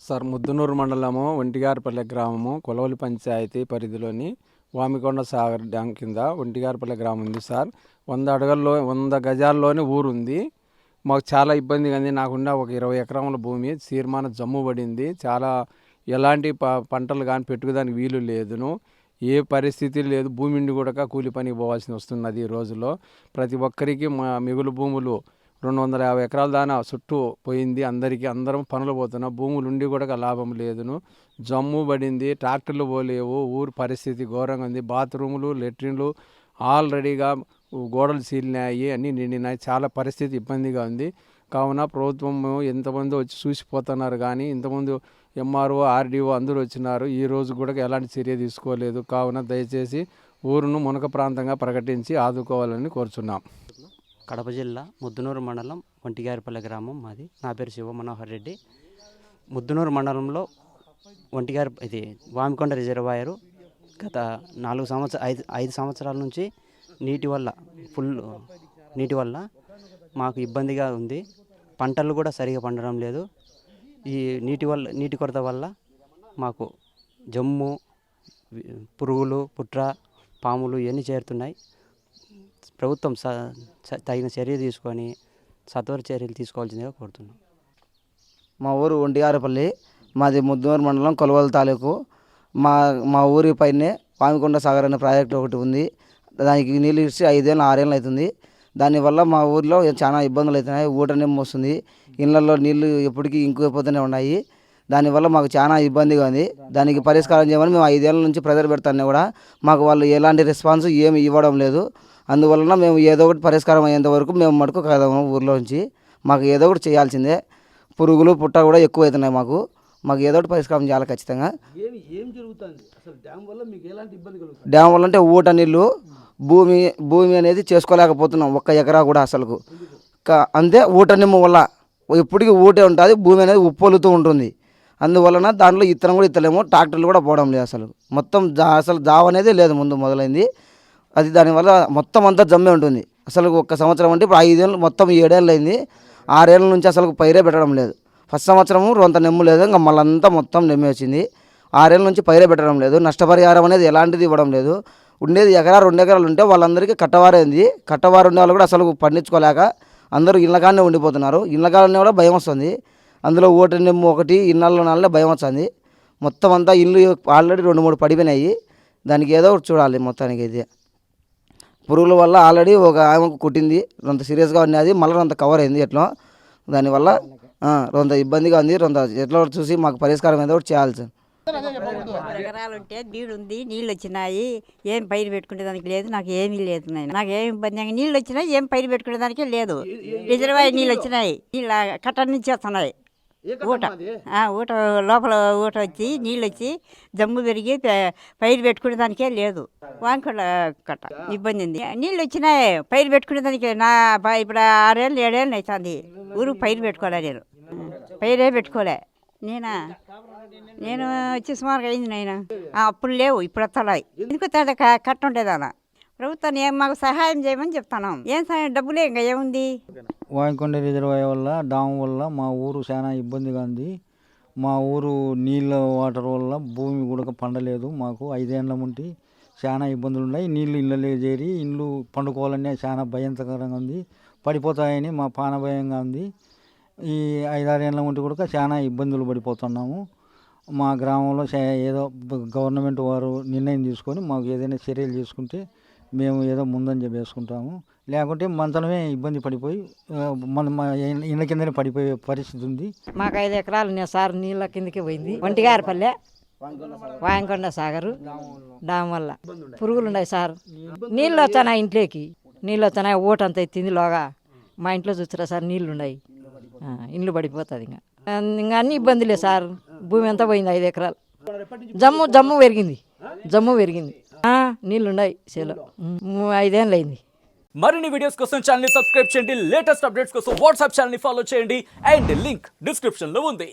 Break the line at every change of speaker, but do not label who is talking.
Sir Muddanur మండలము ఒంటిగారపల్లె గ్రామము కొలవలి పంచాయతీ పరిధిలోని వామికొండ సాగర్ డ్యామ్ కింద ఒంటిగారపల్లె గ్రామం ఉంది సార్. 100 గజాల్లోనే ఊరు ఉంది. మాకు చాలా ఇబ్బందిగా ఉంది. నాకున్న ఒక 20 ఎకరాల భూమి తీర్మాన జమ్ము పడింది. చాలా ఎలాంటి పంటలు కానీ పెట్టుకోదానికి వీలు లేదును. ఏ పరిస్థితి లేదు. భూమి నుండి కూడా కూలి పనికి పోవాల్సి వస్తున్నది ఈ రోజుల్లో. ప్రతి ఒక్కరికి మిగులు భూములు 250 ఎకరాల దానా చుట్టూ పోయింది. అందరం పనులు పోతున్నాం. భూములు ఉండి కూడా లాభం లేదును. జమ్ము పడింది. ట్రాక్టర్లు పోలేవు. ఊరు పరిస్థితి ఘోరంగా ఉంది. బాత్రూములు, లెట్రిన్లు ఆల్రెడీగా గోడలు చీలినాయి, అన్నీ నిండినాయి. చాలా పరిస్థితి ఇబ్బందిగా ఉంది. కావున ప్రభుత్వం ఎంతమంది వచ్చి చూసిపోతున్నారు కానీ ఇంతకుముందు ఎంఆర్ఓ, ఆర్డీఓ అందరూ వచ్చినారు. ఈ రోజు కూడా ఎలాంటి చర్య తీసుకోలేదు. కావున దయచేసి ఊరును మునక ప్రాంతంగా ప్రకటించి ఆదుకోవాలని కోరుచున్నాం.
కడప జిల్లా ముద్దునూరు మండలం ఒంటిగారిపల్లె గ్రామం మాది. నా పేరు శివ మనోహర్ రెడ్డి. ముద్దునూరు మండలంలో ఇది వామికొండ రిజర్వాయరు గత 5 సంవత్సరాల నుంచి ఫుల్ నీటి వల్ల మాకు ఇబ్బందిగా ఉంది. పంటలు కూడా సరిగా పండడం లేదు. ఈ నీటి కొరత వల్ల మాకు జమ్ము, పురుగులు, పుట్ర, పాములు ఇవన్నీ చేరుతున్నాయి. ప్రభుత్వం తగిన చర్య తీసుకొని సత్వర చర్యలు తీసుకోవాల్సిందిగా కోరుతున్నాం.
మా ఊరు ఒంటిగారపల్లి, మాది ముద్దునూరు మండలం కొలవలి తాలూకు. మా ఊరి పైనే వామికొండ సాగర్ అనే ప్రాజెక్టు ఒకటి ఉంది. దానికి నీళ్ళు ఇచ్చి 5 ఏళ్ళు 6 ఏళ్ళు అవుతుంది. దానివల్ల మా ఊరిలో చాలా ఇబ్బందులు అవుతున్నాయి. ఊట నిమ్మ వస్తుంది. ఇళ్లలో నీళ్లు ఎప్పటికీ ఇంకిపోతూనే ఉన్నాయి. దానివల్ల మాకు చాలా ఇబ్బందిగా ఉంది. దానికి పరిష్కారం చేయమని మేము 5 ఏళ్ళ నుంచి ప్రెజర్ పెడతానే కూడా మాకు వాళ్ళు ఎలాంటి రెస్పాన్స్ ఏమి ఇవ్వడం లేదు. అందువలన మేము ఏదో ఒకటి పరిష్కారం అయ్యేంత వరకు మేము మటుకు కదము ఊర్లో నుంచి. మాకు ఏదో ఒకటి చేయాల్సిందే. పురుగులు పుట్ట కూడా ఎక్కువ అవుతున్నాయి. మాకు ఏదో ఒకటి పరిష్కారం చేయాలి ఖచ్చితంగా. డ్యామ్ వల్ల అంటే ఊట నీళ్ళు, భూమి అనేది చేసుకోలేకపోతున్నాం. 1 ఎకరా కూడా అసలుకు. అంతే ఊట నిమ్మ వల్ల ఎప్పటికీ ఊటే ఉంటుంది. భూమి అనేది ఉప్పొలుతూ ఉంటుంది. అందువలన దాంట్లో ఇత్తనం కూడా ఇత్తలేము. ట్రాక్టర్లు కూడా పోవడం లేదు. మొత్తం అసలు జావ అనేది లేదు. ముందు మొదలైంది అది. దానివల్ల మొత్తం అంతా జమ్మే ఉంటుంది. అసలు 1 సంవత్సరం అంటే ఇప్పుడు 5 ఏళ్ళు మొత్తం 7 ఏళ్ళు అయింది. 6 ఏళ్ళ నుంచి అసలు పైరే పెట్టడం లేదు. ఫస్ట్ సంవత్సరము రొంత నెమ్ము లేదు. ఇంకా మళ్ళంతా మొత్తం నెమ్మి వచ్చింది. 6 ఏళ్ళ నుంచి పైరే పెట్టడం లేదు. నష్టపరిహారం అనేది ఎలాంటిది ఇవ్వడం లేదు. ఉండేది 1 ఎకరా 2 ఎకరాలు ఉంటే వాళ్ళందరికీ కట్టవారైంది. కట్టవారు ఉండే వాళ్ళు కూడా అసలు పండించుకోలేక అందరూ ఇళ్ళకానే ఉండిపోతున్నారు. ఇళ్ళకాలనే కూడా భయం వస్తుంది. అందులో ఓటు నెమ్ము ఒకటి ఇళ్ళల్లో నాళ్ళే భయం వస్తుంది. మొత్తం అంతా ఇల్లు ఆల్రెడీ 2-3 పడిపోయినాయి. దానికి ఏదో ఒకటి చూడాలి. మొత్తానికి అయితే పురుగుల వల్ల ఆల్రెడీ ఒక ఆమెకు కుట్టింది. రొంత సీరియస్గా ఉన్నది. మళ్ళీ రొంత కవర్ అయింది. ఎట్లా దానివల్ల రొంత ఇబ్బందిగా ఉంది. రొంత ఎట్లా చూసి మాకు పరిష్కారం ఏదో ఒకటి చేయాలి సార్.
ఎకరాలు ఉంటే నీళ్ళు ఉంది. నీళ్ళు వచ్చినాయి. ఏం పైరు పెట్టుకునే దానికి లేదు. నాకు ఏమీ లేదు. నాకు ఏమి ఇబ్బంది. నీళ్ళు వచ్చినాయి. ఏం పైరు పెట్టుకునే దానికే లేదు. రిజర్వాయర్ నీళ్ళు వచ్చినాయి. నీళ్ళు కట్ట నుంచి వస్తున్నాయి. ఊట లోపల ఊట వచ్చి నీళ్ళు వచ్చి జమ్ము పెరిగి పైరు పెట్టుకునే దానికే లేదు. వాంకొండ కట్ట ఇబ్బంది ఉంది. నీళ్ళు వచ్చినాయి. పైరు పెట్టుకునే దానికి ఇప్పుడు 6 ఏళ్ళు 7 ఏళ్ళు అవుతుంది. ఊరికి పైరు పెట్టుకోలే. నేను పైరే పెట్టుకోలే. నేను వచ్చి సుమారుగా అయింది. అప్పుడు లేవు. ఇప్పుడు వస్తున్నాయి. ఎందుకు కట్ట ఉండేది అలా. ప్రభుత్వాన్ని మాకు సహాయం చేయమని చెప్తాను. ఏం సహాయం? డబ్బులే ఇంకా ఏముంది.
వామికొండ రిజర్వాయర్ వల్ల డామ్ వల్ల మా ఊరు చాలా ఇబ్బందిగా ఉంది. మా ఊరు నీళ్ళ వాటర్ వల్ల భూమి కూడా పండలేదు. మాకు 5 ఏళ్ళ నుండి చాలా ఇబ్బందులు ఉన్నాయి. నీళ్ళు ఇళ్ళలో చేరి ఇల్లు పండుకోవాలనే చాలా భయంకరంగా ఉంది. పడిపోతాయని మా ప్రాణభయంగా ఉంది. ఈ 5-6 ఏళ్ళ నుండి కూడా చాలా ఇబ్బందులు పడిపోతున్నాము. మా గ్రామంలో ఏదో గవర్నమెంట్ వారు నిర్ణయం తీసుకొని మాకు ఏదైనా చర్యలు తీసుకుంటే మేము ఏదో ముందంజ వేసుకుంటాము. లేకుంటే మంచమే ఇబ్బంది పడిపోయి మా ఇళ్ళ కిందనే పడిపోయే పరిస్థితి ఉంది.
మాకు 5 ఎకరాలు ఉన్నాయి సార్. నీళ్ళ కిందకి పోయింది. ఒంటిగారపల్లె వామికొండ సాగరు డామ్ వల్ల పురుగులు ఉన్నాయి సార్. నీళ్ళు వచ్చాయి. ఇంట్లోకి నీళ్ళు వచ్చాయి. ఓటంతా ఎత్తింది. లోగా మా ఇంట్లో చూస్తారా సార్. నీళ్ళు ఉన్నాయి. ఇండ్లు పడిపోతుంది. ఇంకా అన్ని ఇబ్బందులే సార్. భూమి అంతా పోయింది. 5 ఎకరాలు. జమ్ము పెరిగింది. నీళ్ళున్నాయి. చేలో 5 ఏళ్ళు అయింది.
మరిన్ని వీడియోస్ కోసం ఛానల్ ని సబ్స్క్రైబ్ చేయండి. లేటెస్ట్ అప్డేట్స్ కోసం వాట్సాప్ ఛానల్ ని ఫాలో చేయండి. అండ్ లింక్ డిస్క్రిప్షన్ లో ఉంది.